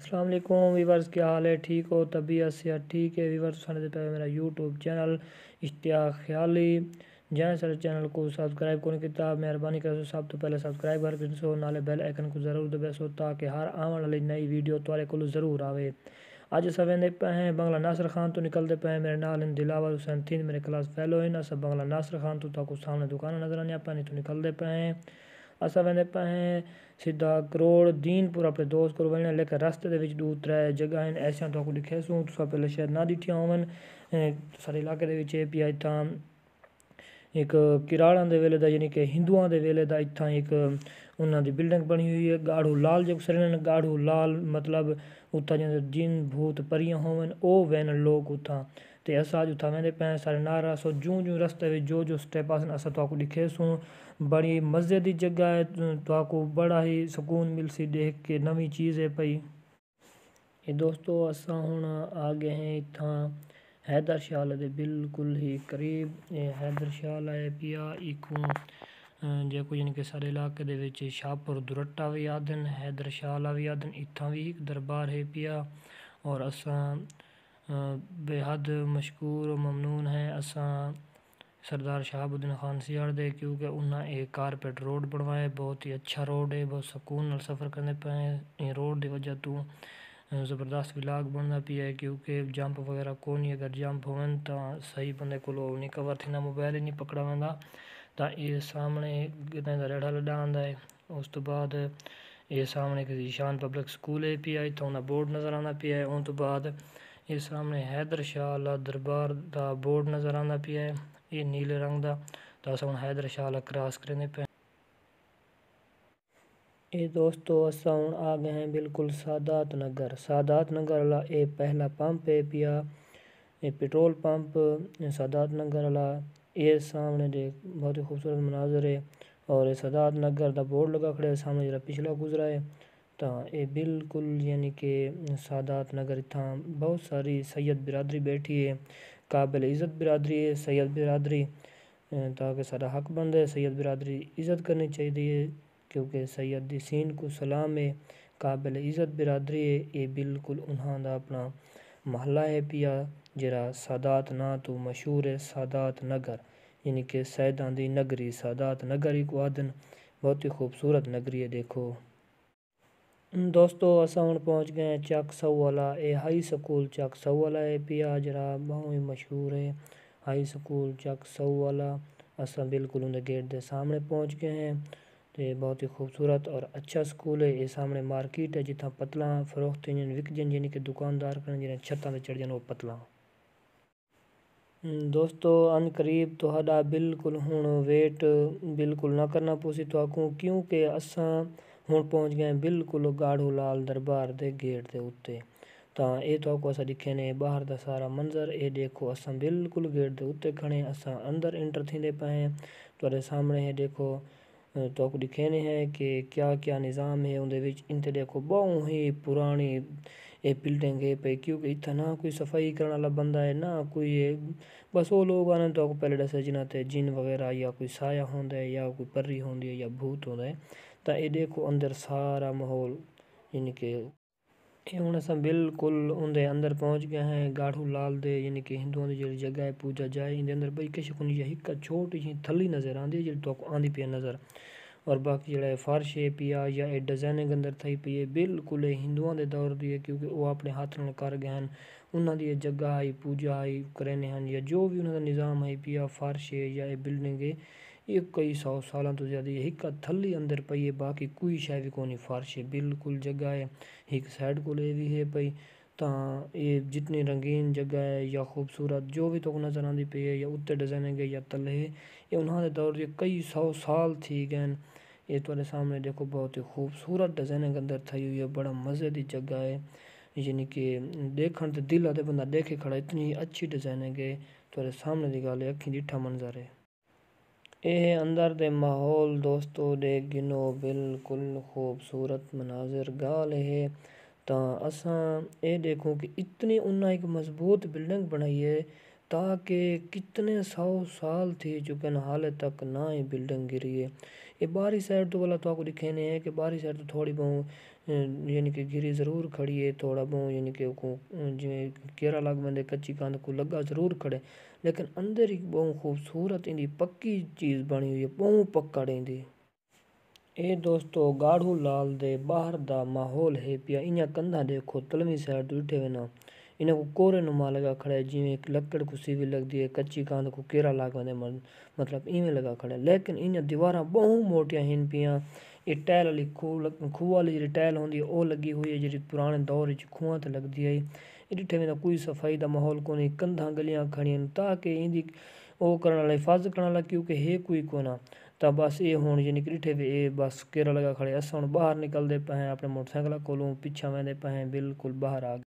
अस्सलाम वालेकुम वीवर्स, क्या हाल है? ठीक हो? तबीयत सेहत ठीक है? वीवर्स, सारे से पहले मेरा यूट्यूब चैनल इश्तियाक ख्याली जैन सर चैनल को सब्सक्राइब करने की ताब मेहरबानी कर सब तो पहले सब्सक्राइब कर सो नाले बेल आइकन को ज़रूर दबासो ताकि हर आने वाली नई वीडियो तुआरे को ज़रूर आवे। अज अस वेंदे पे हैं बंगला नासर खान तो निकलते पे हैं। मेरे नाल इन दिलावर हुसैन तीन मेरे क्लास फेलो इन। अस बंगला नासर खान तो सामने दुकान नजर आने पानी तो निकलते पे हैं। असा वेंदे पे हैं सीधा करोड़ दीनपुर अपने दोस्त को वलने लेकिन रास्ते दे दो त्रै जगह हैं ऐसा तो दिखे सूँ तुसा पहले शायद ना दिखिया होवन। सारे इलाके दे विच पिया इत्थां एक किराड़ा दे वेले दा यानी कि हिंदुआं दे वेले दा इत्थां एक उन्हां दी बिल्डिंग बनी हुई है गाड़ू लाल जो सर गाड़ू लाल मतलब उत्थां जिंदे जिन भूत परियां होवन ओ वैन लोग उत्थां ते असा अज उत्थां वेंदे पे सारे नारा सो जूं जूं रस्ते में जो स्टेप आसन असा तो दिखे सूँ। बड़ी मज़े की जगह है तो बड़ा ही सुकून मिलसी देख के नवी चीज़ है पई। ये दोस्तों असा हुण आ गए हैं इत्थां हैदर शाला दे बिल्कुल ही करीब। ये हैदर शाला है पिया इकू जो यानी कि सारे इलाके दे विच शाहपुर दुरट्टा भी आदन हैदर शाला भी आदन। इत्थां भी एक दरबार है पिया और असा बेहद मशहूर ममनून है असा सरदार शहाबुद्दीन खान सियाड़ दे क्योंकि उन्हें एक कारपेट रोड बनवाया बहुत ही अच्छा रोड है। बहुत सुकून नाल सफ़र करने पे रोड की वजह तो ज़बरदस्त व्लॉग बनना पिया है क्योंकि जंप वगैरह को नहीं अगर जंप होवन तो सही बंदे को नहीं कवर थी मोबाइल ही नहीं पकड़ा वह तो ये सामने रेड़ा लड़ा आंदा है। उस तो बाद ये सामने किसी ईशान पब्लिक स्कूल है पिया इतना उन्हें बोर्ड नज़र आना पिया है। उस तो बाद ये सामने हैदर शाह दरबार का बोर्ड नज़र आना पिया है ये नीले रंग का तो अस हम हैदर शाह क्रॉस करने पे। ये दोस्तों असा हूँ आ गए हैं बिल्कुल सादात नगर वाला ये पहला पंप है पिया ये पेट्रोल पंप सादात नगर वाला। ये सामने देख बहुत ही खूबसूरत मनाजर है और ये सादात नगर का बोर्ड लगा खड़े सामने जरा पिछला गुजरा है तो ये बिल्कुल यानी कि सादात नगर इतना बहुत सारी सैयद बिरादरी बैठी है काबिल इज़्ज़त बिरादरी है सैयद बिरादरी ताकि सारा हक बंद है सैयद बिरादरी इज़्ज़त करनी चाहिए क्योंकि सैयद सीन को सलाम है काबिल इज़्ज़त बिरादरी है। ये बिल्कुल उन्होंने अपना महल्ला है पिया जरा सादात ना तो मशहूर है सादात नगर यानी कि सैदां दी नगरी सादात नगर ही को आदन बहुत ही खूबसूरत नगरी है। देखो दोस्तों असा हूँ पहुँच गए हैं चक सऊ वाला ये हाई स्कूल चक सऊ वाला है पिया जरा बहुत ही मशहूर है हाई स्कूल चक सऊ वाला। असा बिल्कुल उनके गेट के सामने पहुँच गए हैं तो बहुत ही खूबसूरत और अच्छा स्कूल है। ये सामने मार्केट है जितना पतला फरोख्त विक जन यानी कि दुकानदार कर जिन्हें छत्ता से चढ़ जान वो पतला। दोस्तों अन करीब तो बिल्कुल हूँ वेट बिल्कुल ना करना पोसी तो क्योंकि असा हूँ पहुँच गए बिल्कुल गाड़ू लाल दरबार दे गेट के उत्ते तो ये तो असा दिखे ने बाहर का सारा मंजर ये देखो असा बिल्कुल गेट के उत्ते खड़े असा अंदर एंटर थी पे हैं तो सामने है देखो तो दिखे ने है कि क्या क्या निज़ाम है उनके इनते देखो बहुत ही पुरानी ये बिल्डिंग है पे क्योंकि इतना ना कोई सफाई करने वाला बंदा है ना कोई है बस वो लोग आने तो पहले दसे जिन्हें जिन वगैरह या कोई साया होंदा है या कोई परी होंदी है या भूत होंदा है तो ये देखो अंदर सारा माहौल यानी कि हूँ अस बिल्कुल उनके अंदर पहुँच गए हैं गाड़ू लाल दे यानी कि हिंदुओं की जी जगह है पूजा जाए इन अंदर बई किश को एक छोटी जी थली नज़र आती जी तो आँदी पी नज़र और बाकी जो फर्श है पिया या ये डिजाइनिंग अंदर थी पी है बिल्कुल हिंदुओं के दौर की है क्योंकि वो अपने हाथ नाल कर गए हैं उन्होंने जगह आई पूजा आई करें हैं या जो भी उन्होंने निज़ाम है पिया फर्श है या ये बिल्डिंग है ये कई 100 सालों तो ज़्यादा एक थली अंदर पई है बाकी कोई शायद भी कोनी फर्श है बिल्कुल जगह है एक साइड को ले भी है पई तो ये जितनी रंगीन जगह है या खूबसूरत जो भी तो नज़र आती पई है या उत्ते डिजाइनिंग है या तले है ये उन्होंने दौर के कई 100 साल थी गए। ये तुम्हारे सामने देखो बहुत ही खूबसूरत डिजाइनिंग अंदर थी हुई है बड़ा मज़े की जगह है यानी कि देखने तो दिल आते बंदा देखे खड़ा इतनी अच्छी डिजाइनिंग है तुम्हारे सामने की गल है अखी डिठा मंजर है। ये अंदर दे माहौल दोस्तों दे गिनो बिल्कुल खूबसूरत मनाजिर गाल है तो असा ये देखो कि इतनी उन्हें एक मजबूत बिल्डिंग बनाई है ताकि कितने 100 साल थी चुके हैं हाले तक ना ही बिल्डिंग गिरी है। ये बाहरी साइड तो वाला तो आपको दिखेने है कि बाहरी साइड तो थोड़ी बहुत यानी कि गिरी ज़रूर खड़ी है, थोड़ा बहुत यानी कि जिमें केरा लग बंदे कच्ची कंध को लगा ज़रूर खड़े, लेकिन अंदर ही बहुत खूबसूरत इंदी पक्की चीज़ बनी हुई है, बहुत पक्का रेंदी। ਇਹ ਦੋਸਤੋ ਗਾੜੂ ਲਾਲ ਦੇ ਬਾਹਰ ਦਾ ਮਾਹੌਲ ਹੈ ਪਿਆ। ਇਹਨਾਂ ਕੰਧਾਂ ਦੇਖੋ ਤਲਵੀਂ ਸਾਈਡ ਤੋਂ ਉੱਠੇ ਵੇ ਨਾ, ਇਹਨਾਂ को कोरे नुमा लगा खड़ा है, जिमें एक लकड़ को सीवी लगती है कच्ची कंध को केरा लाग बंदे मतलब इवें लगा खड़ा है। लेकिन इन दीवारां बहुत मोटियां हैं पियां। ये टैल वाली खूह वाली जी टैल होंदी है वो लगी हुई है, जी पुराने दौर खूहां ते लगदी है। इत्थे में कोई सफाई का माहौल को नहीं, कंधां गलियां खड़ियां ताकि इंदी वो करने वाला हिफाजत करने वाला क्योंकि है कोई को ना। तो बस ये हुण यानी कि डिठे वे बस केरा लगा खड़े, अस हुण बाहर निकलते पे हैं अपने मोटरसाइकिल कोलों, पिछा वेंदे पे हैं बिल्कुल बाहर आ गए।